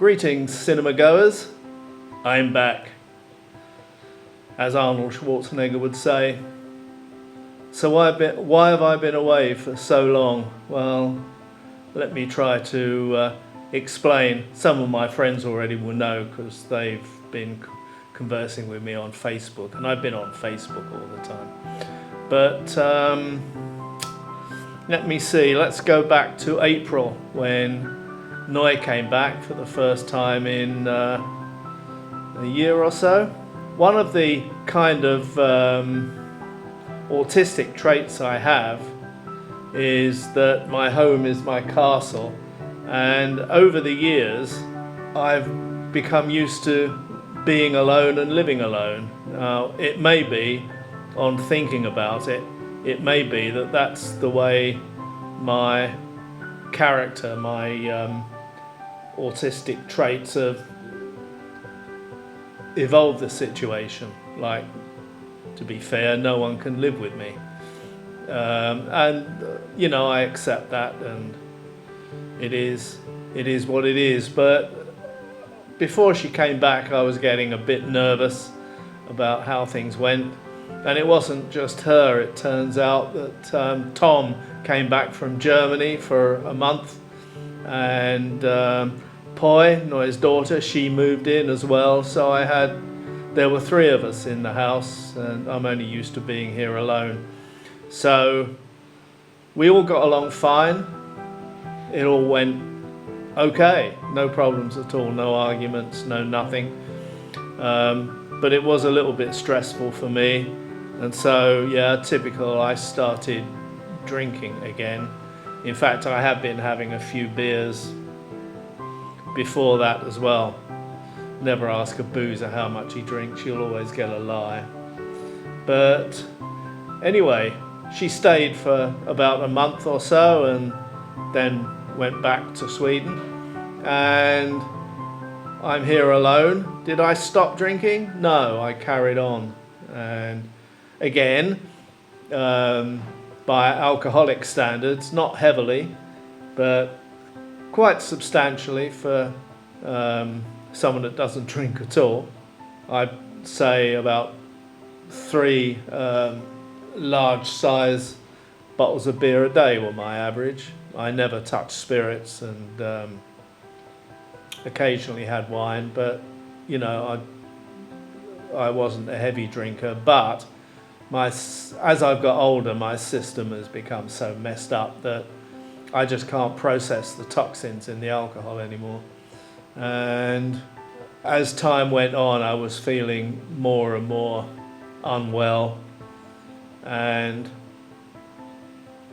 Greetings, cinema goers. I'm back, as Arnold Schwarzenegger would say. So why have I been away for so long? Well, let me try to explain. Some of my friends already will know because they've been conversing with me on Facebook, and I've been on Facebook all the time. But let me see, let's go back to April when Noi came back for the first time in a year or so. One of the kind of autistic traits I have is that my home is my castle, and over the years I've become used to being alone and living alone. Now, it may be, on thinking about it, it may be that that's the way my character, my autistic traits have evolved the situation. Like, to be fair, no one can live with me. And, you know, I accept that, and it is what it is. But before she came back, I was getting a bit nervous about how things went. And it wasn't just her. It turns out that Tom came back from Germany for a month, and Poi, Noi's daughter, she moved in as well. So there were three of us in the house, and I'm only used to being here alone. So we all got along fine. It all went okay, no problems at all, no arguments, no nothing. But it was a little bit stressful for me. And so, yeah, typical, I started drinking again. In fact, I have been having a few beers before that as well. Never ask a boozer how much he drinks, you'll always get a lie. But anyway, she stayed for about a month or so and then went back to Sweden. And I'm here alone. Did I stop drinking? No, I carried on. And again, by alcoholic standards, not heavily, but quite substantially for someone that doesn't drink at all. I'd say about 3 large size bottles of beer a day were my average. I never touched spirits, and occasionally had wine, but you know, I wasn't a heavy drinker. But as I've got older, my system has become so messed up that I just can't process the toxins in the alcohol anymore. And as time went on, I was feeling more and more unwell. And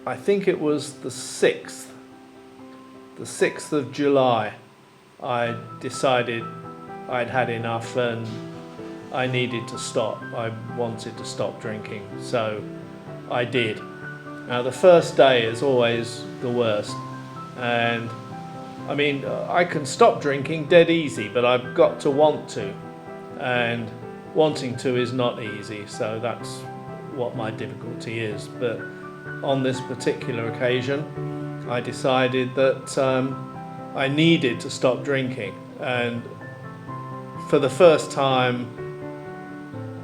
I think it was the 6th of July, I decided I'd had enough and I needed to stop. I wanted to stop drinking, so I did. Now, the first day is always the worst, and I mean, I can stop drinking dead easy, but I've got to want to, and wanting to is not easy, so that's what my difficulty is. But on this particular occasion, I decided that I needed to stop drinking, and for the first time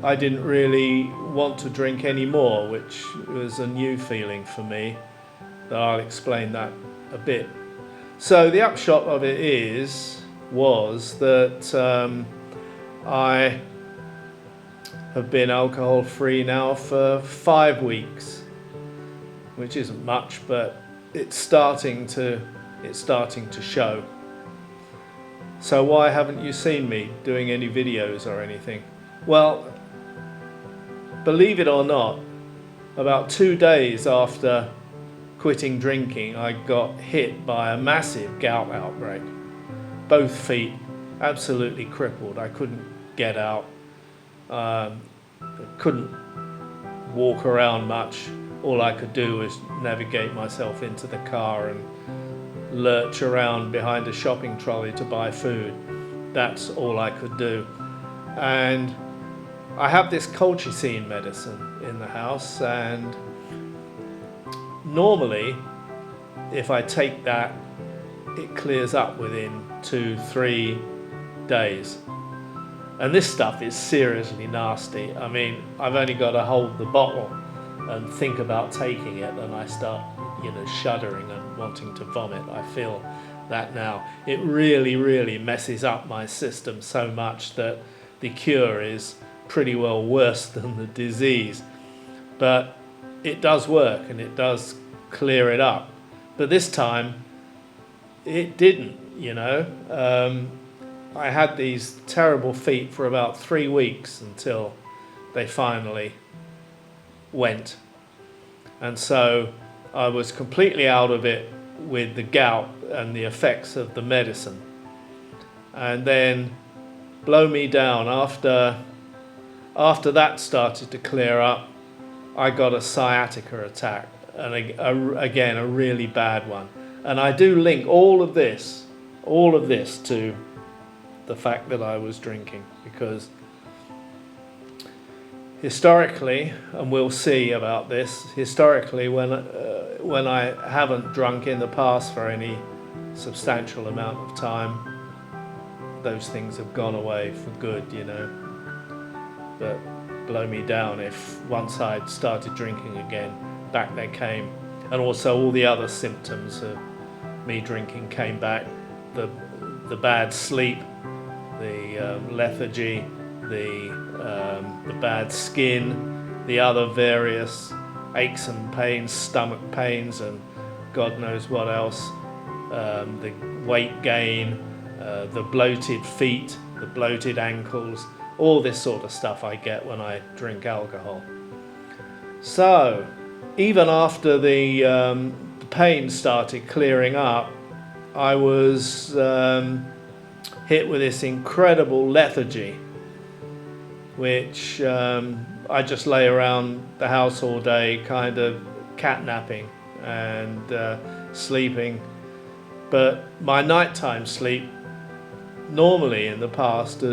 I didn't really want to drink anymore, which was a new feeling for me, but I'll explain that a bit. So the upshot of it was that I have been alcohol free now for 5 weeks, which isn't much, but it's starting to show. So why haven't you seen me doing any videos or anything? Well, believe it or not, about 2 days after quitting drinking, I got hit by a massive gout outbreak. Both feet absolutely crippled. I couldn't get out, couldn't walk around much. All I could do was navigate myself into the car and lurch around behind a shopping trolley to buy food. That's all I could do. And I have this colchicine medicine in the house, and normally if I take that, it clears up within 2-3 days. And this stuff is seriously nasty. I mean, I've only got to hold the bottle and think about taking it, and I start, shuddering and wanting to vomit. I feel that now. It really, really messes up my system so much that the cure is pretty well worse than the disease. But it does work, and it does clear it up. But this time, it didn't, I had these terrible feet for about 3 weeks until they finally went. And so I was completely out of it with the gout and the effects of the medicine. And then, blow me down, after that started to clear up, I got a sciatica attack, and again a really bad one. And I do link all of this to the fact that I was drinking, because historically, and we'll see about this, historically when I haven't drunk in the past for any substantial amount of time, those things have gone away for good, But blow me down if once I'd started drinking again, back they came. And also all the other symptoms of me drinking came back. The bad sleep, the lethargy, the bad skin, the other various aches and pains, stomach pains, and God knows what else, the weight gain, the bloated feet, the bloated ankles, all this sort of stuff I get when I drink alcohol. So, even after the pain started clearing up, I was hit with this incredible lethargy, which I just lay around the house all day, kind of catnapping and sleeping. But my nighttime sleep, normally in the past,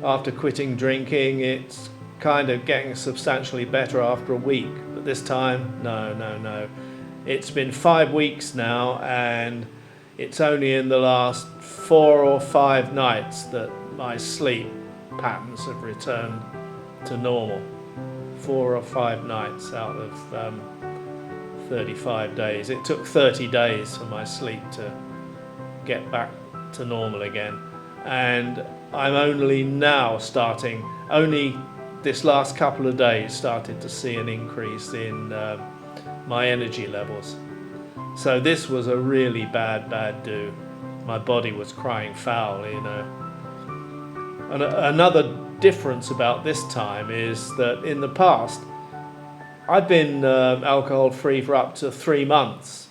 after quitting drinking, it's kind of getting substantially better after a week. But this time, no. It's been 5 weeks now, and it's only in the last 4 or 5 nights that my sleep patterns have returned to normal. 4 or 5 nights out of 35 days. It took 30 days for my sleep to get back to normal again. And I'm only now only this last couple of days started to see an increase in my energy levels. So this was a really bad do. My body was crying foul, And another difference about this time is that in the past, I've been alcohol-free for up to 3 months.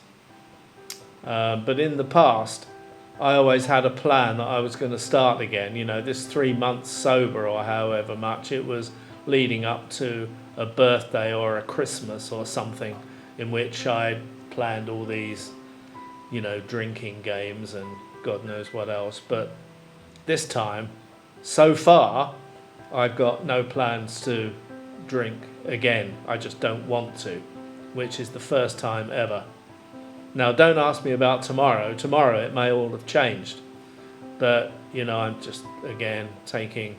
But in the past, I always had a plan that I was going to start again. This 3 months sober, or however much, it was leading up to a birthday or a Christmas or something, in which I planned all these, drinking games and God knows what else. But this time, so far, I've got no plans to drink again. I just don't want to, which is the first time ever. Now, don't ask me about tomorrow. Tomorrow it may all have changed. But, I'm just, again, taking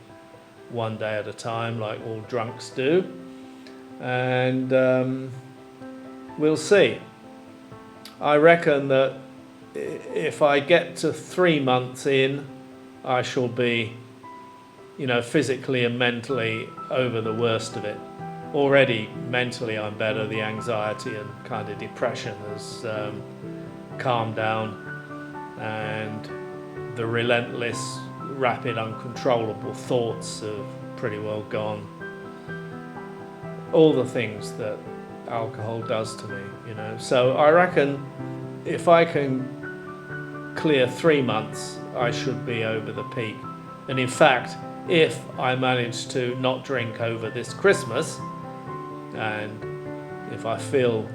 one day at a time like all drunks do. And we'll see. I reckon that if I get to 3 months in, I shall be, physically and mentally over the worst of it. Already mentally I'm better. The anxiety and kind of depression has calmed down, and the relentless, rapid, uncontrollable thoughts have pretty well gone. All the things that alcohol does to me, So I reckon if I can clear 3 months, I should be over the peak. And in fact, if I manage to not drink over this Christmas, and if I feel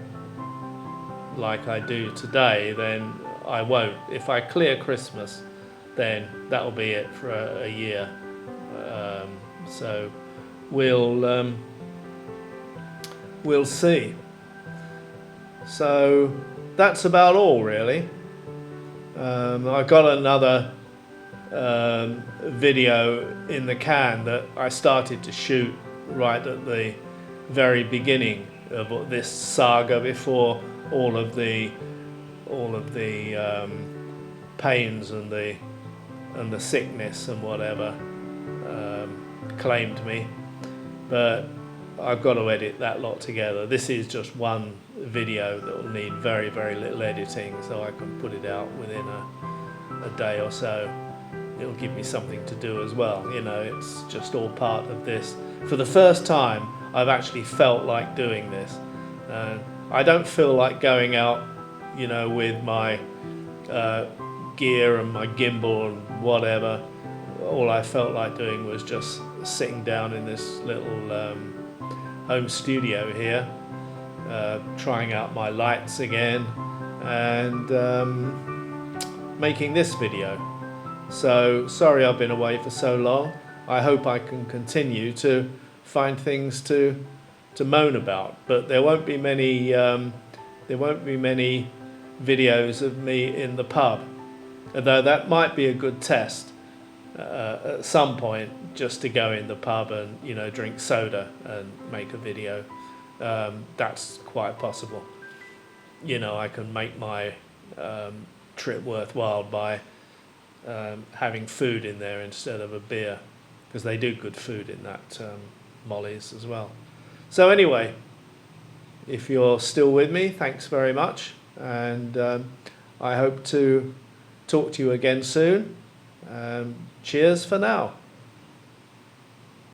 like I do today, then I won't. If I clear Christmas, then that'll be it for a year. So we'll see. So that's about all, really. I got another video in the can that I started to shoot right at the very beginning of this saga, before all of the pains and the sickness and whatever claimed me. But I've got to edit that lot together. This is just one video that will need very, very little editing, so I can put it out within a day or so. It'll give me something to do as well. You know, it's just all part of this. For the first time, I've actually felt like doing this. I don't feel like going out, you know, with my gear and my gimbal and whatever. All I felt like doing was just sitting down in this little home studio here, trying out my lights again, and making this video. So sorry I've been away for so long. I hope I can continue to find things to moan about, but there won't be many videos of me in the pub, although that might be a good test at some point, just to go in the pub and, you know, drink soda and make a video. That's quite possible. You know, I can make my trip worthwhile by having food in there instead of a beer, because they do good food in that Molly's as well. So anyway, if you're still with me, thanks very much, and I hope to talk to you again soon. Cheers for now.